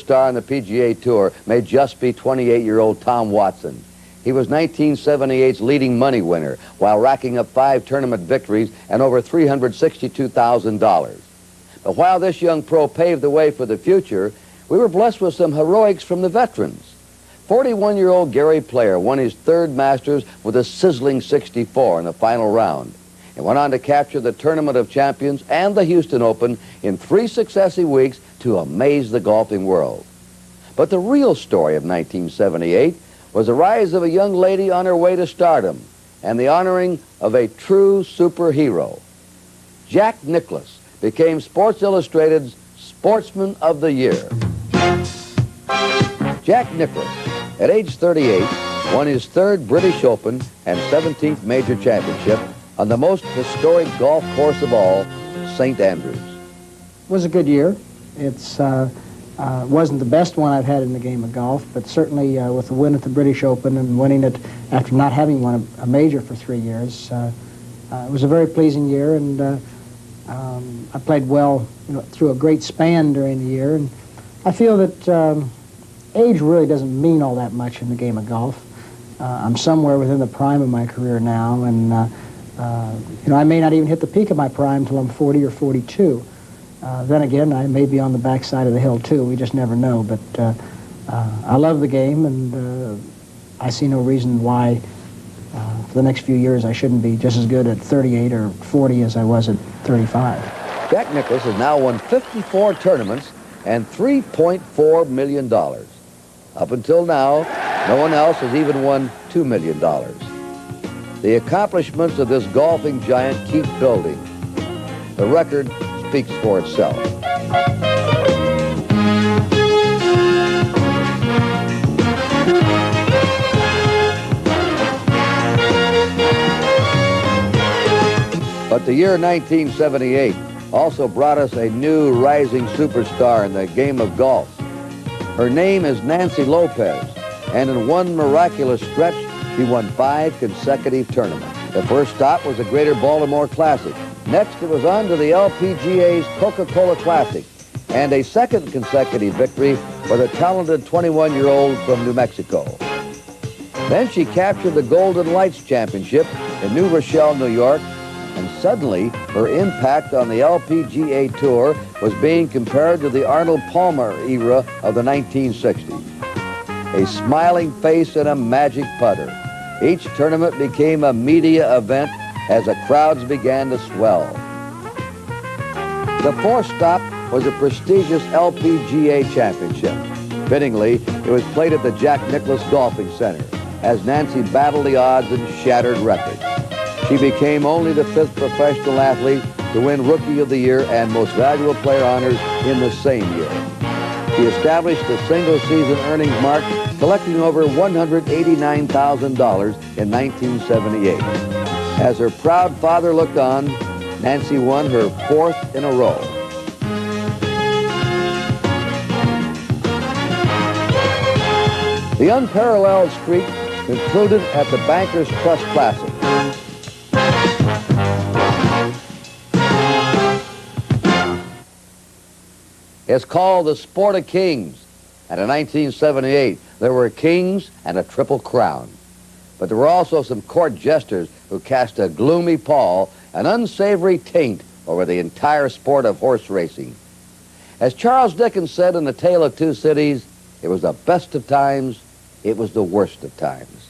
star on the PGA Tour may just be 28-year-old Tom Watson. He was 1978's leading money winner while racking up 5 tournament victories and over $362,000. But while this young pro paved the way for the future, we were blessed with some heroics from the veterans. 41-year-old Gary Player won his 3rd Masters with a sizzling 64 in the final round and went on to capture the Tournament of Champions and the Houston Open in 3 successive weeks to amaze the golfing world. But the real story of 1978 was the rise of a young lady on her way to stardom and the honoring of a true superhero. Jack Nicklaus became Sports Illustrated's Sportsman of the Year. Jack Nicklaus, at age 38, won his 3rd British Open and 17th major championship on the most historic golf course of all, St. Andrews. It was a good year. It's wasn't the best one I've had in the game of golf, but certainly with the win at the British Open and winning it after not having won a major for 3 years, it was a very pleasing year, and I played well, through a great span during the year. And I feel that age really doesn't mean all that much in the game of golf. I'm somewhere within the prime of my career now, and I may not even hit the peak of my prime till I'm 40 or 42. Then again, I may be on the backside of the hill too. We just never know. But I love the game, and I see no reason why for the next few years I shouldn't be just as good at 38 or 40 as I was at 35. Jack Nicklaus has now won 54 tournaments and $3.4 million. Up until now, no one else has even won $2 million. The accomplishments of this golfing giant keep building. The record speaks for itself. But the year 1978 also brought us a new rising superstar in the game of golf. Her name is Nancy Lopez, and in one miraculous stretch, she won 5 consecutive tournaments. The first stop was the Greater Baltimore Classic. Next, it was on to the LPGA's Coca-Cola Classic, and a 2nd consecutive victory for the talented 21-year-old from New Mexico. Then she captured the Golden Lights Championship in New Rochelle, New York, and suddenly her impact on the LPGA Tour was being compared to the Arnold Palmer era of the 1960s. A smiling face and a magic putter. Each tournament became a media event as the crowds began to swell. The 4th stop was a prestigious LPGA championship. Fittingly, it was played at the Jack Nicklaus Golfing Center as Nancy battled the odds and shattered records. She became only the 5th professional athlete to win Rookie of the Year and Most Valuable Player honors in the same year. She established the single-season earnings mark, collecting over $189,000 in 1978. As her proud father looked on, Nancy won her 4th in a row. The unparalleled streak concluded at the Bankers Trust Classic. It's called the Sport of Kings, and in 1978, there were kings and a triple crown. But there were also some court jesters who cast a gloomy pall, an unsavory taint over the entire sport of horse racing. As Charles Dickens said in The Tale of Two Cities, it was the best of times, it was the worst of times.